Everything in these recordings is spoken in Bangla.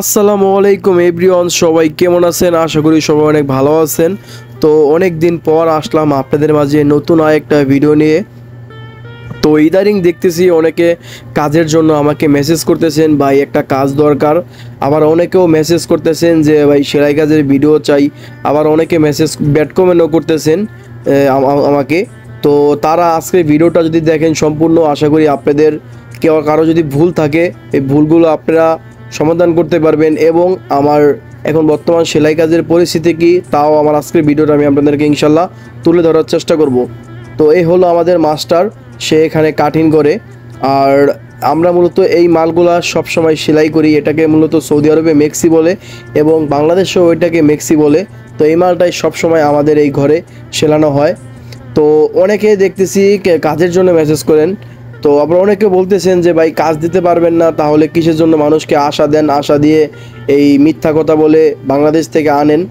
আসসালামু আলাইকুম এভরিওয়ান, সবাই কেমন আছেন? আশা করি সবাই অনেক ভালো আছেন। তো অনেক দিন পর আসলাম আপনাদের মাঝে নতুন আরেকটা ভিডিও নিয়ে। তো ইদারিং দেখতেছি অনেকে কাজের জন্য আমাকে মেসেজ করতেছেন, ভাই একটা কাজ দরকার। আবার অনেকেও মেসেজ করতেছেন যে ভাই সেলাই কাজের ভিডিও চাই। আবার অনেকে মেসেজ ব্যাড কমেন্টও করতেছেন আমাকে। তো তারা আজকে ভিডিওটা যদি দেখেন সম্পূর্ণ, আশা করি আপনাদের কারো যদি ভুল থাকে এই ভুলগুলো আপনারা সমাধান করতে পারবেন। এবং আমার এখন বর্তমান সেলাই কাজের পরিস্থিতি কি তাও আমার আজকের ভিডিওটা আমি আপনাদেরকে ইনশাল্লাহ তুলে ধরার চেষ্টা করব। তো এই হলো আমাদের মাস্টার, সে এখানে কাটিং করে। আর আমরা মূলত এই মালগুলা সবসময় সেলাই করি। এটাকে মূলত সৌদি আরবে মেক্সি বলে এবং বাংলাদেশেও ওইটাকে মেক্সি বলে। তো এই মালটাই সবসময় আমাদের এই ঘরে সেলানো হয়। তো অনেকে দেখতেছি কাজের জন্য মেসেজ করেন। তো আবার অনেকে বলতেছেন যে ভাই কাজ দিতে পারবেন না, তাহলে কিসের জন্য মানুষকে আশা দেন, আশা দিয়ে এই মিথ্যা কথা বলে বাংলাদেশ থেকে আনেন।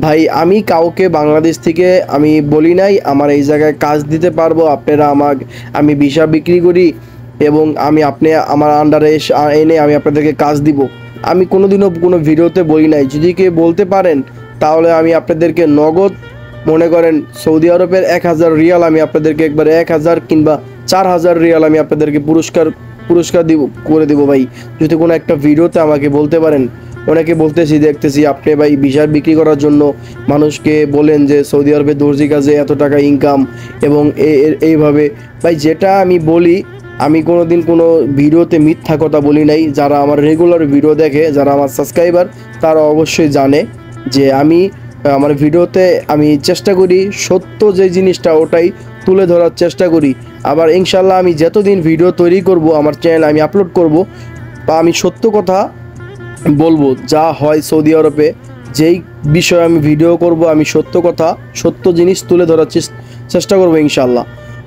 ভাই আমি কাউকে বাংলাদেশ থেকে আমি বলি নাই আমার এই জায়গায় কাজ দিতে পারবো, আপনারা আমি ভিসা বিক্রি করি এবং আপনি আমার আন্ডারে এনে আমি আপনাদেরকে কাজ দিব। আমি কোনোদিনও কোনো ভিডিওতে বলি নাই। যদি কেউ বলতে পারেন তাহলে আমি আপনাদেরকে নগদ মনে করেন সৌদি আরবের 1000 রিয়াল আমি আপনাদেরকে একবারে 1000 কিংবা 4000 রিয়াল আমি আপনাদেরকে পুরস্কার করে দিব ভাই, যদি কোনো একটা ভিডিওতে আমাকে বলতে পারেন। অনেকে দেখতেছি আপনি ভাই ভিসা বিক্রি করার জন্য মানুষকে বলেন যে সৌদি আরবে দর্জি কাজে এত টাকা ইনকাম এবং এইভাবে। ভাই যেটা আমি বলি, আমি কোনোদিন কোনো ভিডিওতে মিথ্যা কথা বলি নাই। যারা আমার রেগুলার ভিডিও দেখে, যারা আমার সাবস্ক্রাইবার, তারা অবশ্যই জানে যে আমার ভিডিওতে আমি চেষ্টা করি সত্য যে জিনিসটা ওটাই তুলে ধরার চেষ্টা করি। আবার ইনশাল্লাহ আমি যতদিন ভিডিও তৈরি করব, আমার চ্যানেলে আমি আপলোড করব, বা আমি সত্য কথা বলবো। যা হয় সৌদি আরবে যেই বিষয়ে আমি ভিডিও করব, আমি সত্য কথা সত্য জিনিস তুলে ধরার চেষ্টা করব ইনশাল্লাহ।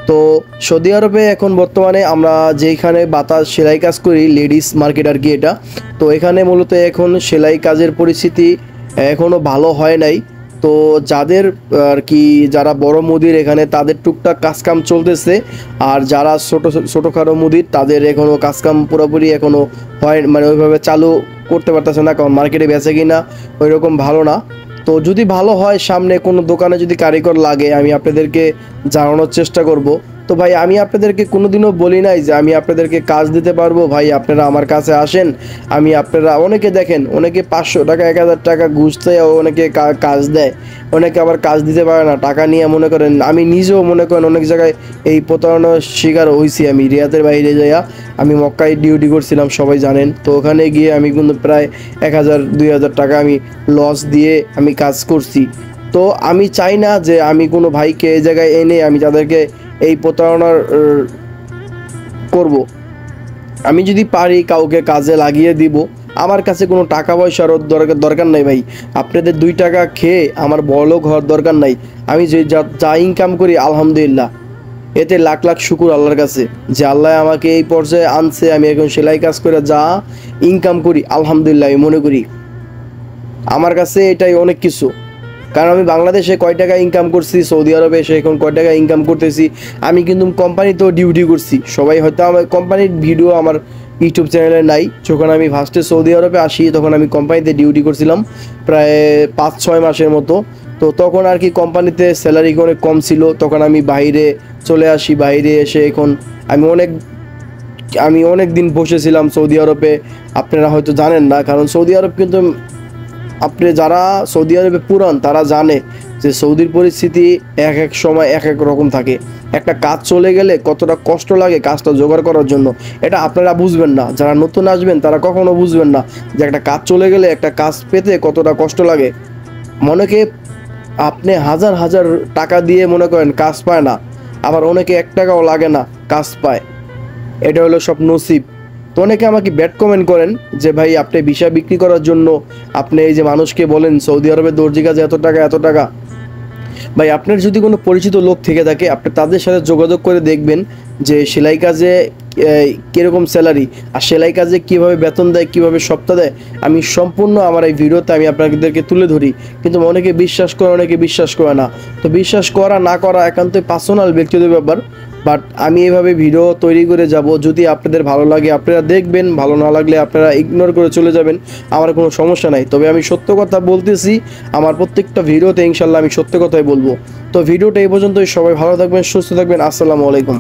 তো সৌদি আরবে এখন বর্তমানে আমরা যেখানে বাতাস সেলাই কাজ করি, লেডিস মার্কেট আর কি এটা। তো এখানে মূলত এখন সেলাই কাজের পরিস্থিতি এখনও ভালো হয় নাই। তো যাদের আর কি যারা বড় মুদির এখানে তাদের টুকটাক কাজকাম চলতেছে। আর যারা ছোটোখাটো মুদির তাদের এখনও কাজকাম পুরোপুরি এখনও হয়, মানে ওইভাবে চালু করতে পারতেছে না, কারণ মার্কেটে বেচে কিনা ওই রকম ভালো না। তো যদি ভালো হয়, সামনে কোনো দোকানে যদি কারিগর লাগে আমি আপনাদেরকে জানানোর চেষ্টা করব। তো ভাই আমি আপনাদেরকে কোনোদিনও বলি নাই যে আমি আপনাদেরকে কাজ দিতে পারবো। ভাই আপনারা আমার কাছে আসেন, আপনারা অনেকে দেখেন অনেকে 500 টাকা 1000 টাকা ঘুষ দেয়, অনেকে কাজ দেয়, অনেকে আবার কাজ দিতে পারে না টাকা নিয়ে। মনে করেন আমি নিজেও মনে করেন অনেক জায়গায় এই প্রতারণার শিকার হয়েছি। আমি রিয়াদের বাইরে যাইয়া আমি মক্কায় ডিউটি করছিলাম, সবাই জানেন। তো ওখানে গিয়ে আমি কিন্তু প্রায় 1000-2000 টাকা আমি লস দিয়ে আমি কাজ করছি। তো আমি চাই না যে আমি কোনো ভাইকে এই জায়গায় এনে আমি তাদেরকে এই প্রতারণার করব। আমি যদি পারি কাউকে কাজে লাগিয়ে দিব, আমার কাছে কোনো টাকা পয়সার দরকার নাই ভাই। আপনাদের 2 টাকা খেয়ে আমার বড়লোক হওয়ার দরকার নাই। আমি যা ইনকাম করি আলহামদুলিল্লাহ, এতে লাখ লাখ শুকুর আল্লাহর কাছে যে আল্লাহ আমাকে এই পর্যায়ে আনছে। আমি এখন সেলাই কাজ করে যা ইনকাম করি আলহামদুলিল্লাহ, আমি মনে করি আমার কাছে এটাই অনেক কিছু। কারণ আমি বাংলাদেশে কয় টাকা ইনকাম করছি, সৌদি আরবে এসে এখন কয় টাকা ইনকাম করতেছি। আমি কিন্তু কোম্পানিতেও ডিউটি করছি। সবাই হয়তো আমার কোম্পানির ভিডিও আমার ইউটিউব চ্যানেলে নাই। যখন আমি ফার্স্টে সৌদি আরবে আসি তখন আমি কোম্পানিতে ডিউটি করছিলাম প্রায় 5-6 মাসের মতো। তো তখন আর কি কোম্পানিতে স্যালারি অনেক কম ছিল, তখন আমি বাইরে চলে আসি। বাইরে এসে এখন আমি অনেক দিন বসেছিলাম সৌদি আরবে। আপনারা হয়তো জানেন না, কারণ সৌদি আরব কিন্তু আপনি যারা সৌদি আরবে পুরান তারা জানে যে সৌদির পরিস্থিতি এক এক সময় এক এক রকম থাকে। একটা কাজ চলে গেলে কতটা কষ্ট লাগে কাজটা জোগাড় করার জন্য, এটা আপনারা বুঝবেন না। যারা নতুন আসবেন তারা কখনো বুঝবেন না যে একটা কাজ চলে গেলে একটা কাজ পেতে কতটা কষ্ট লাগে। মনেকে আপনি হাজার হাজার টাকা দিয়ে মনে করেন কাজ পায় না, আবার অনেকে 1 টাকাও লাগে না কাজ পায়। এটা হলো সব নসিব। তো অনেকে আমাকে ব্যাড কমেন্ট করেন যে ভাই আপনি ভিসা বিক্রি করার জন্য আপনি এই যে মানুষকে বলেন সৌদি আরবের দর্জি কাজে এত টাকা। ভাই আপনার যদি কোনো পরিচিত লোক থেকে থাকে আপনি তাদের সাথে যোগাযোগ করে দেখবেন যে সেলাই কাজে কীরকম স্যালারি, আর সেলাই কাজে কীভাবে বেতন দেয়, কীভাবে সপ্তাহ দেয়। আমি সম্পূর্ণ আমার এই ভিডিওতে আমি আপনাদেরকে তুলে ধরি। কিন্তু অনেকে বিশ্বাস করে, অনেকে বিশ্বাস করে না। তো বিশ্বাস করা না করা একান্তই পার্সোনাল ব্যক্তিগত ব্যাপার। বাট আমি এভাবে ভিডিও তৈরি করে যাব, যদি আপনাদের ভালো লাগে আপনারা দেখবেন, ভালো না লাগলে আপনারা ইগনোর করে চলে যাবেন, আমার কোনো সমস্যা নাই। তবে আমি সত্য কথা বলতেছি, আমার প্রত্যেকটা ভিডিওতে ইনশাল্লাহ আমি সত্য কথাই বলবো। তো ভিডিওটা এই পর্যন্তই, সবাই ভালো থাকবেন, সুস্থ থাকবেন, আসসালামু আলাইকুম।